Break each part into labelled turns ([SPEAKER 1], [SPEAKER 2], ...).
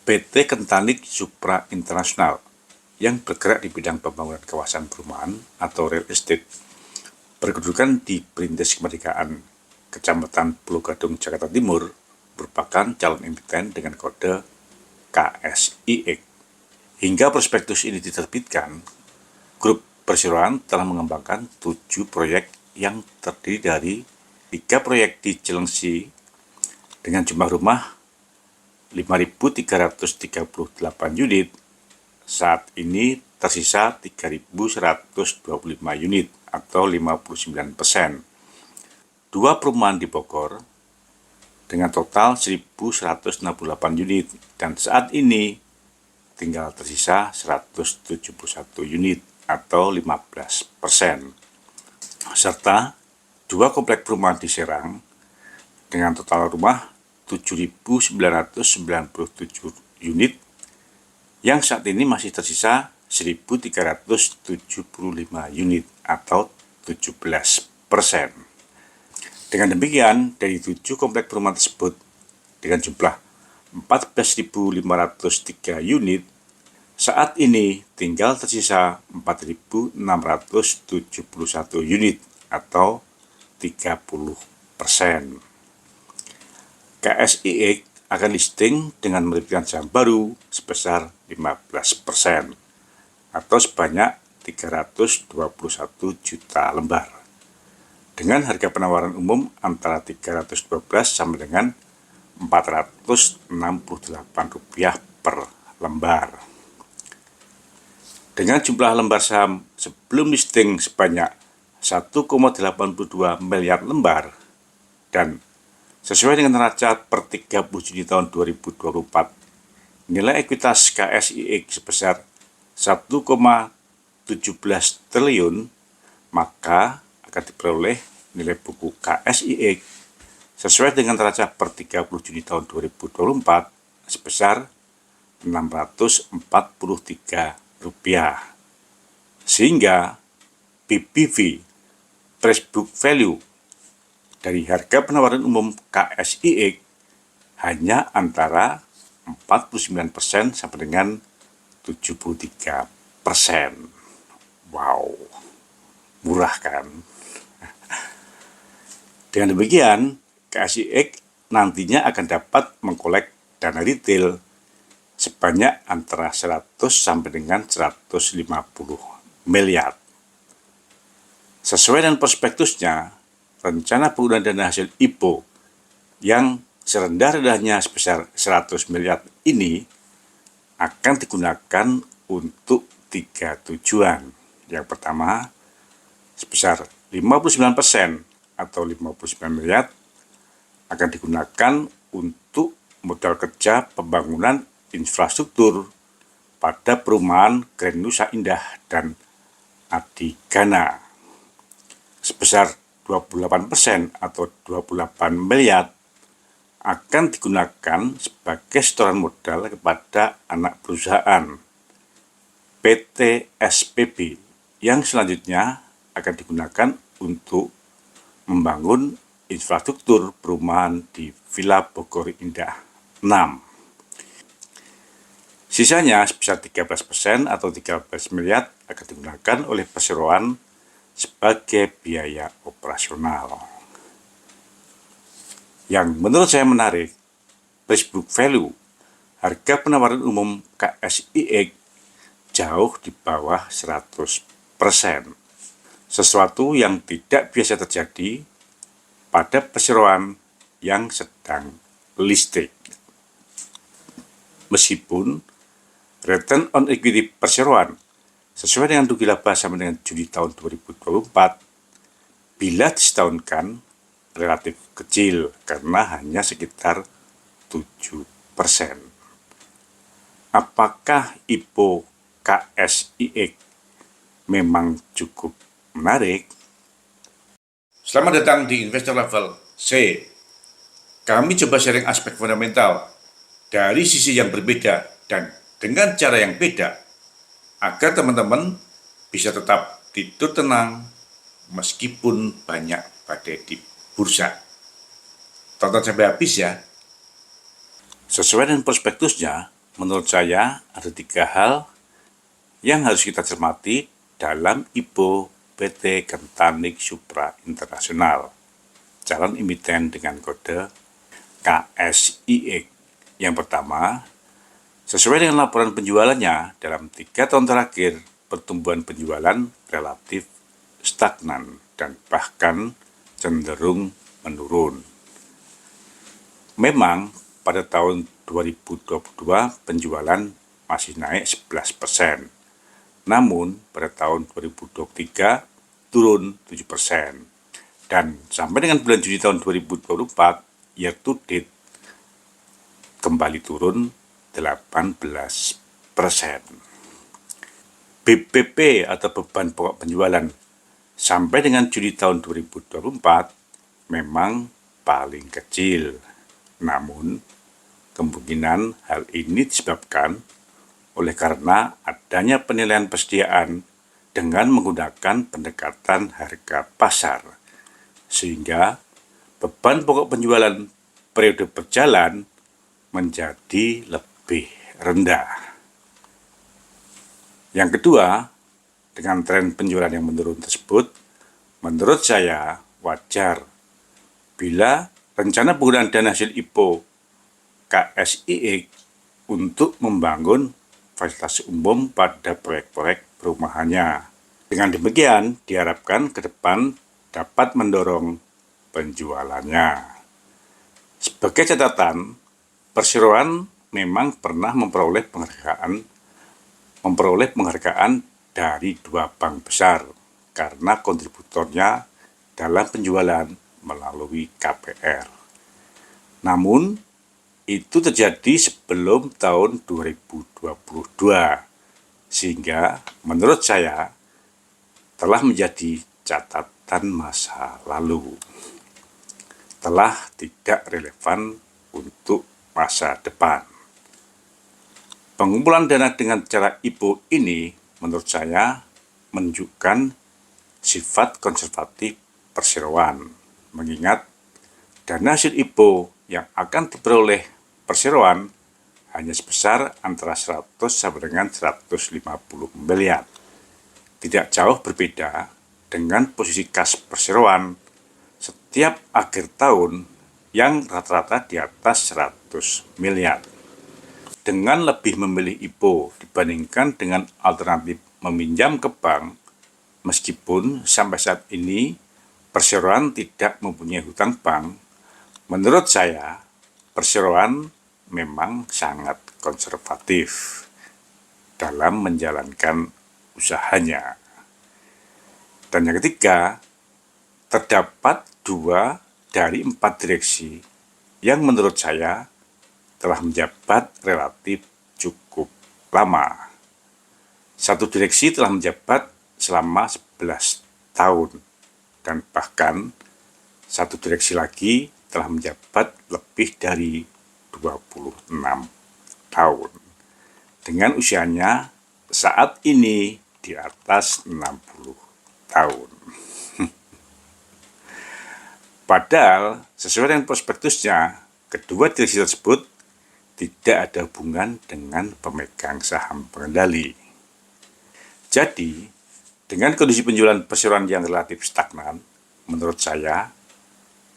[SPEAKER 1] PT Kentanik Supra International yang bergerak di bidang pembangunan kawasan perumahan atau real estate berkedudukan di Perintis Kemerdekaan, Kecamatan Pulau Gadung, Jakarta Timur, merupakan calon emiten dengan kode KSIX. Hingga prospektus ini diterbitkan, grup perseroan telah mengembangkan 7 proyek yang terdiri dari 3 proyek di Cilengsi dengan jumlah rumah 5.338 unit. Saat ini tersisa 3.125 unit atau 59%. 2 perumahan di Bogor dengan total 1.168 unit dan saat ini tinggal tersisa 171 unit atau 15%. Serta 2 komplek perumahan di Serang dengan total rumah 7.997 unit yang saat ini masih tersisa 1.375 unit atau 17%. Dengan demikian, dari 7 komplek perumahan tersebut dengan jumlah 14.503 unit, saat ini tinggal tersisa 4.671 unit atau 30%. KSIX akan listing dengan menerbitkan saham baru sebesar 15% atau sebanyak 321 juta lembar dengan harga penawaran umum antara 312 sampai dengan Rp468 per lembar. Dengan jumlah lembar saham sebelum listing sebanyak 1,82 miliar lembar dan sesuai dengan neraca per 30 Juni tahun 2024, nilai ekuitas KSIX sebesar 1,17 triliun, maka akan diperoleh nilai buku KSIX sesuai dengan neraca per 30 Juni tahun 2024 sebesar Rp643. Sehingga PBV, price book value, dari harga penawaran umum KSIX hanya antara 49% sampai dengan 73%. Wow, murah kan? Dengan demikian, KSIX nantinya akan dapat mengkolek dana retail sebanyak antara 100 sampai dengan 150 miliar. Sesuai dengan prospektusnya, rencana penggunaan dana hasil IPO yang serendah-rendahnya sebesar 100 miliar ini akan digunakan untuk 3 tujuan. Yang pertama, sebesar 59% atau 59 miliar akan digunakan untuk modal kerja pembangunan infrastruktur pada perumahan Grand Nusa Indah dan Adigana sebesar 28% atau 28 miliar akan digunakan sebagai setoran modal kepada anak perusahaan PT SPB yang selanjutnya akan digunakan untuk membangun infrastruktur perumahan di Villa Bogor Indah 6. Sisanya sebesar 13% atau 13 miliar akan digunakan oleh perseroan sebagai biaya operasional. Yang menurut saya menarik, price book value, harga penawaran umum KSIX jauh di bawah 100%. Sesuatu yang tidak biasa terjadi pada perseroan yang sedang listing. Meskipun return on equity perseroan sesuai dengan rugi laba sampai dengan Juni tahun 2024 bila disetahunkan relatif kecil karena hanya sekitar 7%. Apakah IPO KSIX memang cukup menarik? Selamat datang di Investor Level C. Kami coba sharing aspek fundamental dari sisi yang berbeda dan dengan cara yang beda agar teman-teman bisa tetap tidur tenang meskipun banyak badai di bursa. Tonton sampai habis ya. Sesuai dengan prospektusnya, menurut saya ada 3 hal yang harus kita cermati dalam IPO PT Gentanik Supra International, calon emiten dengan kode KSIX. Yang pertama, sesuai dengan laporan penjualannya, dalam 3 tahun terakhir, pertumbuhan penjualan relatif stagnan dan bahkan cenderung menurun. Memang pada tahun 2022 penjualan masih naik 11%, namun pada tahun 2023 turun 7%. Dan sampai dengan bulan Juni tahun 2024, year to date kembali turun 18%. BPP atau beban pokok penjualan sampai dengan Juli tahun 2024 memang paling kecil. Namun, kemungkinan hal ini disebabkan oleh karena adanya penilaian persediaan dengan menggunakan pendekatan harga pasar, sehingga beban pokok penjualan periode berjalan menjadi lebih rendah. Yang kedua, dengan tren penjualan yang menurun tersebut, menurut saya wajar bila rencana penggunaan dana hasil IPO KSIX untuk membangun fasilitas umum pada proyek-proyek perumahannya. Dengan demikian, diharapkan ke depan dapat mendorong penjualannya. Sebagai catatan, Perseroan memang pernah memperoleh penghargaan dari 2 bank besar karena kontributornya dalam penjualan melalui KPR. Namun, itu terjadi sebelum tahun 2022, sehingga menurut saya telah menjadi catatan masa lalu, telah tidak relevan untuk masa depan. Pengumpulan dana dengan cara IPO ini menurut saya menunjukkan sifat konservatif Perseroan, mengingat dana hasil IPO yang akan diperoleh Perseroan hanya sebesar antara 100 sampai dengan 150 miliar. Tidak jauh berbeda dengan posisi kas Perseroan setiap akhir tahun yang rata-rata di atas 100 miliar. Dengan lebih memilih IPO dibandingkan dengan alternatif meminjam ke bank, meskipun sampai saat ini Perseroan tidak mempunyai hutang bank, menurut saya Perseroan memang sangat konservatif dalam menjalankan usahanya. Dan yang ketiga, terdapat 2 dari 4 direksi yang menurut saya telah menjabat relatif cukup lama. 1 direksi telah menjabat selama 11 tahun, dan bahkan 1 direksi lagi telah menjabat lebih dari 26 tahun, dengan usianya saat ini di atas 60 tahun. Padahal sesuai dengan prospektusnya, kedua direksi tersebut tidak ada hubungan dengan pemegang saham pengendali. Jadi, dengan kondisi penjualan Perseroan yang relatif stagnan, menurut saya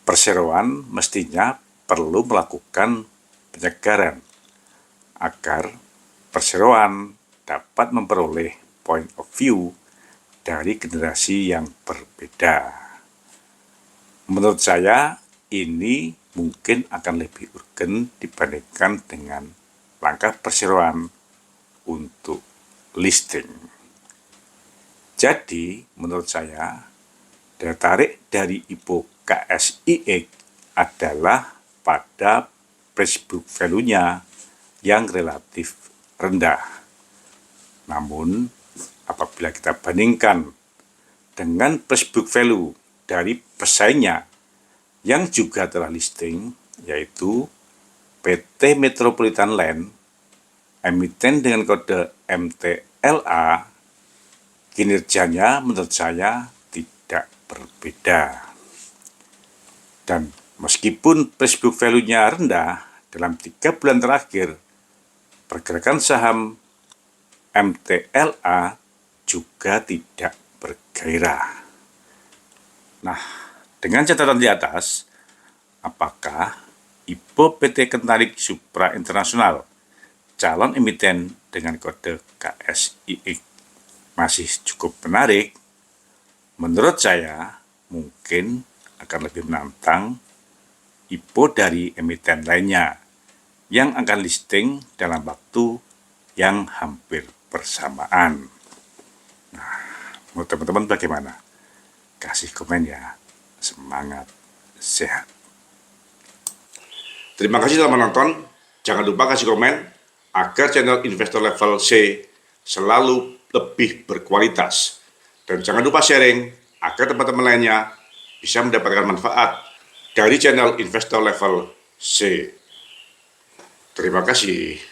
[SPEAKER 1] Perseroan mestinya perlu melakukan penyegaran agar Perseroan dapat memperoleh point of view dari generasi yang berbeda. Menurut saya ini mungkin akan lebih urgen dibandingkan dengan langkah Perseroan untuk listing. Jadi menurut saya daya tarik dari IPO KSIX adalah pada price book value-nya yang relatif rendah. Namun, apabila kita bandingkan dengan price book value dari pesaingnya yang juga telah listing, yaitu PT Metropolitan Land, emiten dengan kode MTLA, kinerjanya menurut saya tidak berbeda. Dan meskipun price book value-nya rendah, dalam 3 bulan terakhir pergerakan saham MTLA juga tidak bergairah. Nah, dengan catatan di atas, apakah IPO PT Kentarik Supra Internasional, calon emiten dengan kode KSIX, masih cukup menarik? Menurut saya, mungkin akan lebih menantang IPO dari emiten lainnya yang akan listing dalam waktu yang hampir bersamaan. Nah, menurut teman-teman bagaimana? Kasih komen ya. Semangat, sehat. Terima kasih telah menonton. Jangan lupa kasih komen agar channel Investor Level C selalu lebih berkualitas. Dan jangan lupa sharing agar teman-teman lainnya bisa mendapatkan manfaat dari channel Investor Level C. Terima kasih.